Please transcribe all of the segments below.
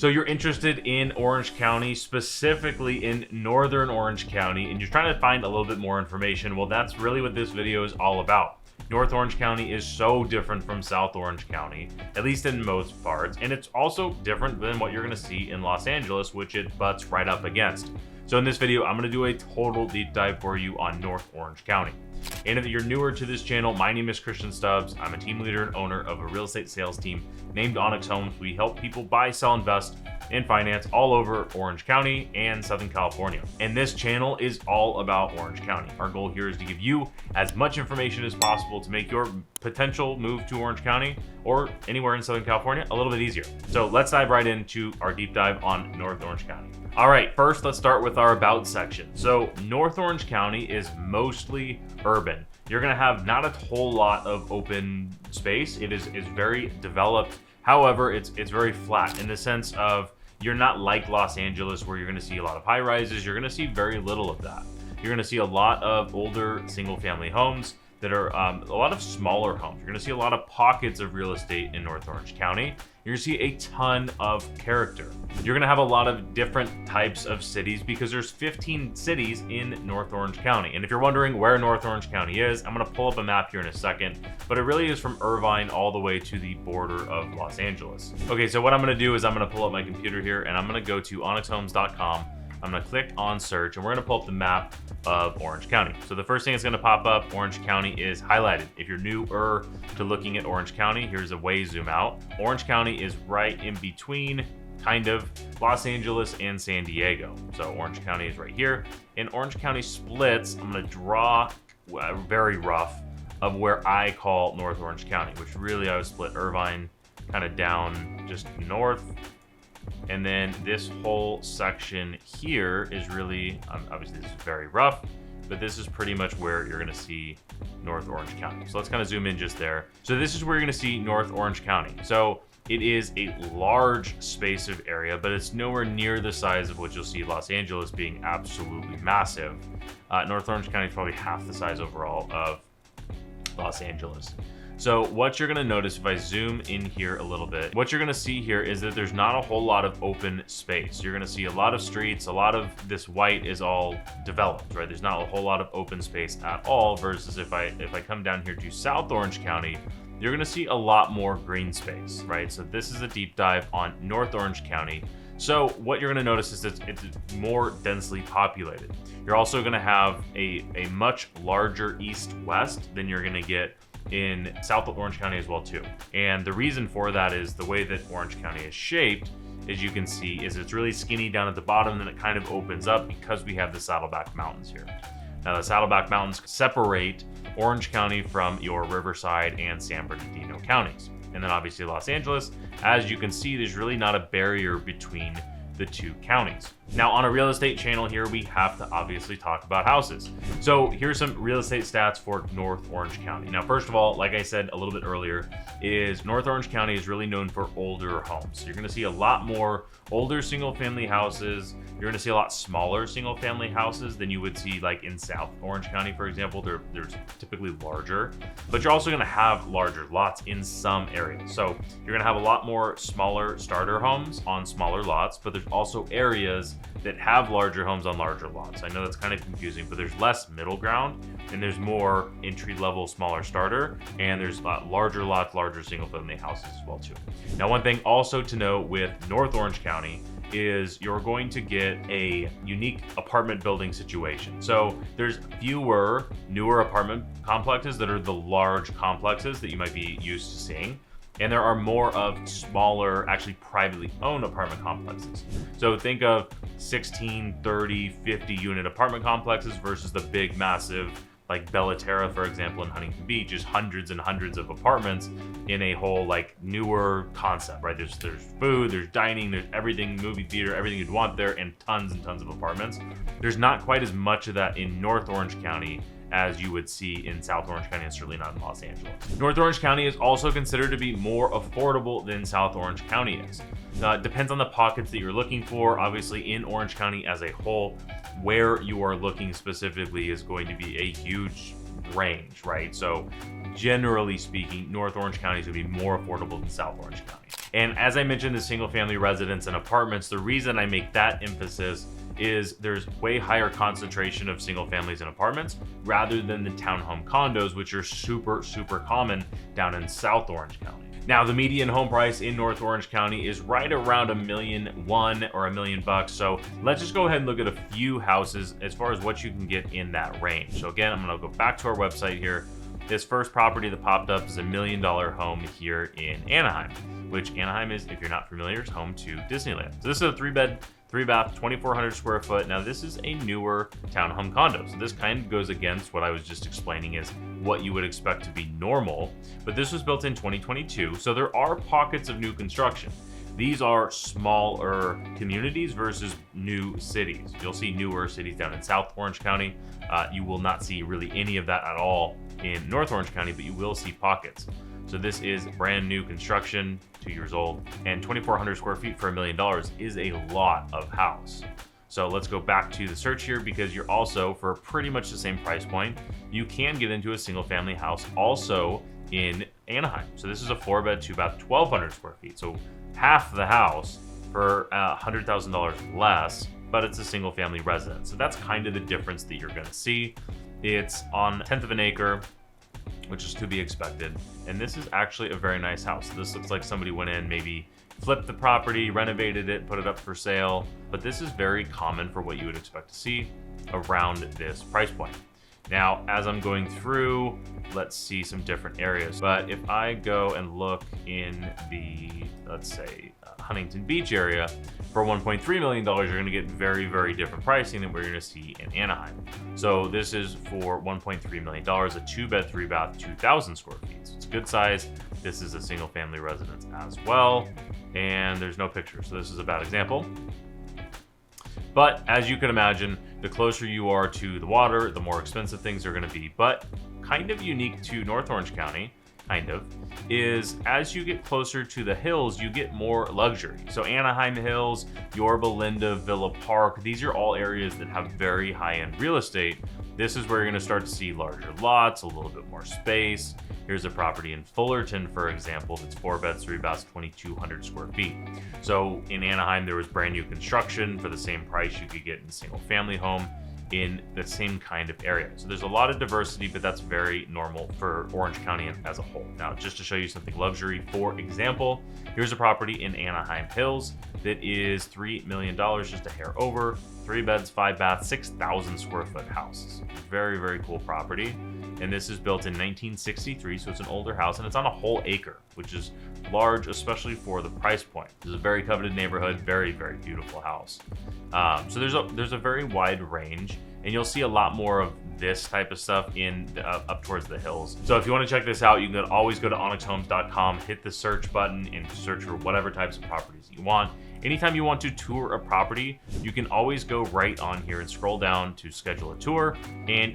So you're interested in Orange County, specifically in Northern Orange County, and you're trying to find a little bit more information. Well, that's really what this video is all about. North Orange County is so different from South Orange County, at least in most parts, and it's also different than what you're going to see in Los Angeles, which it butts right up against. So in this video, I'm going to do a total deep dive for you on North Orange County. And if you're newer to this channel, my name is Christian Stubbs. I'm a team leader and owner of a real estate sales team named Onyx Homes. We help people buy, sell, invest, and finance all over Orange County and Southern California. And this channel is all about Orange County. Our goal here is to give you as much information as possible to make your potential move to Orange County or anywhere in Southern California a little bit easier. So let's dive right into our deep dive on North Orange County. All right, first let's start with our about section. So North Orange County is mostly urban. You're gonna have not a whole lot of open space. It is very developed. However, it's very flat in the sense of you're not like Los Angeles where you're gonna see a lot of high rises. You're gonna see very little of that. You're gonna see a lot of older single family homes that are a lot of smaller homes. You're gonna see a lot of pockets of real estate in North Orange County. You're gonna see a ton of character. You're gonna have a lot of different types of cities because there's 15 cities in North Orange County. And if you're wondering where North Orange County is, I'm gonna pull up a map here in a second, but it really is from Irvine all the way to the border of Los Angeles. Okay, so what I'm gonna do is I'm gonna pull up my computer here and I'm gonna go to onyxhomes.com. I'm gonna click on search and we're gonna pull up the map of Orange County. So the first thing that's gonna pop up, Orange County is highlighted. If you're newer to looking at Orange County, here's a way zoom out. Orange County is right in between kind of Los Angeles and San Diego. So Orange County is right here. And Orange County splits, I'm gonna draw very rough of where I call North Orange County, which really I would split Irvine kind of down just north. And then this whole section here is really, obviously this is very rough, but this is pretty much where you're gonna see North Orange County. So let's kind of zoom in just there. So this is where you're gonna see North Orange County. So it is a large space of area, but it's nowhere near the size of what you'll see Los Angeles being absolutely massive. North Orange County is probably half the size overall of Los Angeles. So what you're gonna notice if I zoom in here a little bit, what you're gonna see here is that there's not a whole lot of open space. You're gonna see a lot of streets, a lot of this white is all developed, right? There's not a whole lot of open space at all versus if I come down here to South Orange County, you're gonna see a lot more green space, right? So this is a deep dive on North Orange County. So what you're gonna notice is that it's more densely populated. You're also gonna have a much larger east-west than you're gonna get in South Orange County as well too. And the reason for that is the way that Orange County is shaped, as you can see, is it's really skinny down at the bottom, then it kind of opens up because we have the Saddleback Mountains here. Now the Saddleback Mountains separate Orange County from your Riverside and San Bernardino counties. And then obviously Los Angeles, as you can see, there's really not a barrier between the two counties. Now on a real estate channel here, we have to obviously talk about houses. So here's some real estate stats for North Orange County. Now, first of all, like I said a little bit earlier, is North Orange County is really known for older homes. So you're gonna see a lot more older single family houses. You're gonna see a lot smaller single family houses than you would see like in South Orange County, for example. They're typically larger, but you're also gonna have larger lots in some areas. So you're gonna have a lot more smaller starter homes on smaller lots, but there's also areas that have larger homes on larger lots. I know that's kind of confusing, but there's less middle ground and there's more entry-level smaller starter, and there's larger lots, larger single family houses as well too. Now, one thing also to know with North Orange County is you're going to get a unique apartment building situation. So there's fewer newer apartment complexes that are the large complexes that you might be used to seeing. And there are more of smaller, actually privately owned apartment complexes. So think of 16, 30, 50 unit apartment complexes versus the big, massive, like Bellaterra, for example, in Huntington Beach, just hundreds and hundreds of apartments in a whole like newer concept, right? There's food, there's dining, there's everything, movie theater, everything you'd want there, and tons of apartments. There's not quite as much of that in North Orange County as you would see in South Orange County, and certainly not in Los Angeles. North Orange County is also considered to be more affordable than South Orange County is. It depends on the pockets that you're looking for. Obviously, in Orange County as a whole, where you are looking specifically is going to be a huge range, right? So generally speaking, North Orange County is going to be more affordable than South Orange County. And as I mentioned, the single family residence and apartments, the reason I make that emphasis is there's way higher concentration of single families and apartments rather than the townhome condos, which are super common down in South Orange County. Now, the median home price in North Orange County is right around $1.1 million or $1 million. So let's just go ahead and look at a few houses as far as what you can get in that range. So again, I'm going to go back to our website here. This first property that popped up is a $1 million home here in Anaheim, which Anaheim is, if you're not familiar, is home to Disneyland. So this is a 3-bed, 3-bath, 2,400 square foot. Now, this is a newer townhome condo. So this kind of goes against what I was just explaining is what you would expect to be normal. But this was built in 2022. So there are pockets of new construction. These are smaller communities versus new cities. You'll see newer cities down in South Orange County. You will not see really any of that at all in North Orange County, but you will see pockets. So this is brand new construction, 2 years old, and 2,400 square feet for $1 million is a lot of house. So let's go back to the search here, because you're also, for pretty much the same price point, you can get into a single family house also in Anaheim. So this is a 4-bed, 2-bath, 1,200 square feet. So half the house for $100,000 less, but it's a single family residence. So that's kind of the difference that you're going to see. It's on 1/10 of an acre, which is to be expected. And this is actually a very nice house. This looks like somebody went in, maybe flipped the property, renovated it, put it up for sale. But this is very common for what you would expect to see around this price point. Now, as I'm going through, let's see some different areas. But if I go and look in the, let's say, Huntington Beach area, for $1.3 million, you're going to get very different pricing than what you're going to see in Anaheim. So this is for $1.3 million, a 2-bed, 3-bath, 2,000 square feet. So it's a good size. This is a single family residence as well. And there's no picture, so this is a bad example. But as you can imagine, the closer you are to the water, the more expensive things are going to be. But kind of unique to North Orange County, is as you get closer to the hills, you get more luxury. So Anaheim Hills, Yorba Linda, Villa Park, these are all areas that have very high-end real estate. This is where you're going to start to see larger lots, a little bit more space. Here's a property in Fullerton, for example, that's 4 beds, 3 baths, 2,200 square feet. So in Anaheim, there was brand new construction for the same price you could get in a single family home in the same kind of area. So there's a lot of diversity, but that's very normal for Orange County as a whole. Now, just to show you something luxury, for example, here's a property in Anaheim Hills that is $3 million, just a hair over, 3 beds, 5 baths, 6,000 square foot house. Very cool property. And this is built in 1963, so it's an older house, and it's on a whole acre, which is large, especially for the price point. This is a very coveted neighborhood, very beautiful house. So there's a very wide range, and you'll see a lot more of this type of stuff in up towards the hills. So if you want to check this out, you can always go to onyxhomes.com, hit the search button, and search for whatever types of properties you want. Anytime you want to tour a property, you can always go right on here and scroll down to schedule a tour,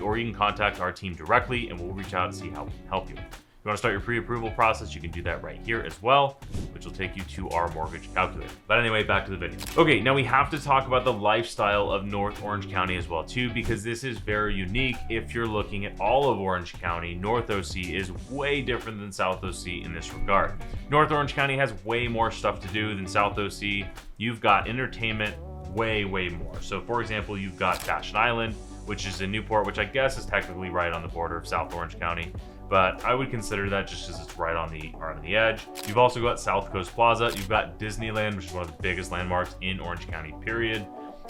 or you can contact our team directly and we'll reach out and see how we can help you. If you want to start your pre-approval process, you can do that right here as well, which will take you to our mortgage calculator. But anyway, back to the video. Okay, now we have to talk about the lifestyle of North Orange County as well too, because this is very unique. If you're looking at all of Orange County, North OC is way different than South OC in this regard. North Orange County has way more stuff to do than South OC. You've got entertainment way more. So for example, you've got Fashion Island, which is in Newport, which I guess is technically right on the border of South Orange County, but I would consider that just as it's right on the edge. You've also got South Coast Plaza. You've got Disneyland, which is one of the biggest landmarks in Orange County, period.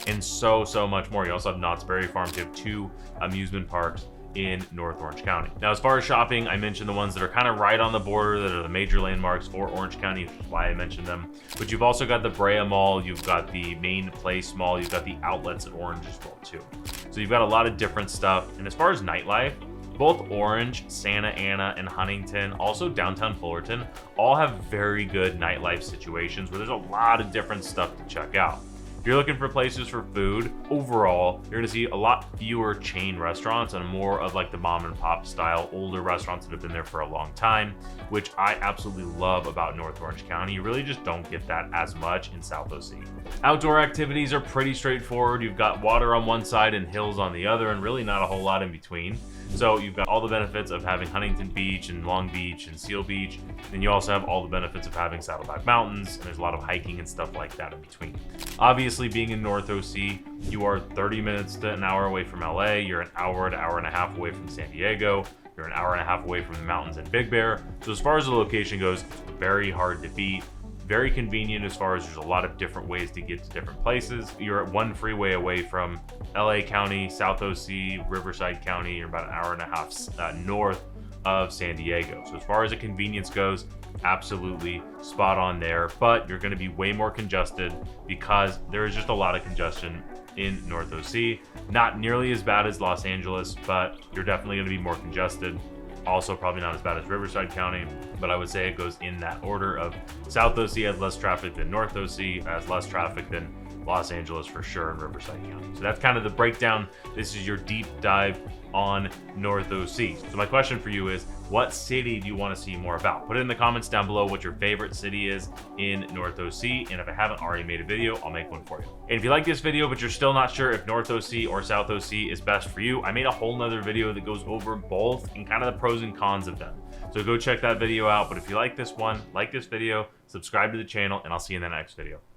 And so much more. You also have Knott's Berry Farm. You have 2 amusement parks in North Orange County. Now, as far as shopping, I mentioned the ones that are kind of right on the border, that are the major landmarks for Orange County, which is why I mentioned them. But you've also got the Brea Mall, you've got the Main Place Mall, you've got the outlets at Orange as well too. So you've got a lot of different stuff. And as far as nightlife, both Orange, Santa Ana, and Huntington, also downtown Fullerton, all have very good nightlife situations where there's a lot of different stuff to check out. If you're looking for places for food, overall, you're gonna see a lot fewer chain restaurants and more of like the mom and pop style, older restaurants that have been there for a long time, which I absolutely love about North Orange County. You really just don't get that as much in South OC. Outdoor activities are pretty straightforward. You've got water on one side and hills on the other, and really not a whole lot in between. So you've got all the benefits of having Huntington Beach and Long Beach and Seal Beach. Then you also have all the benefits of having Saddleback Mountains, and there's a lot of hiking and stuff like that in between. Obviously, being in North OC, you are 30 minutes to an hour away from LA. You're an hour to hour and a half away from San Diego. You're an hour and a half away from the mountains and Big Bear. So as far as the location goes, very hard to beat. Very convenient as far as there's a lot of different ways to get to different places. You're at one freeway away from LA County, South OC, Riverside County. You're about an hour and a half north of San Diego. So as far as the convenience goes, absolutely spot on there, but you're going to be way more congested because there is just a lot of congestion in North OC. Not nearly as bad as Los Angeles, but you're definitely going to be more congested. Also probably not as bad as Riverside County, but I would say it goes in that order of South OC has less traffic than North OC, has less traffic than Los Angeles for sure, and Riverside County. So that's kind of the breakdown. This is your deep dive on North OC. So my question for you is, what city do you want to see more about? Put it in the comments down below what your favorite city is in North OC, and if I haven't already made a video, I'll make one for you. And if you like this video, but you're still not sure if North OC or South OC is best for you, I made a whole nother video that goes over both and kind of the pros and cons of them. So go check that video out. But if you like this one, like this video, subscribe to the channel, and I'll see you in the next video.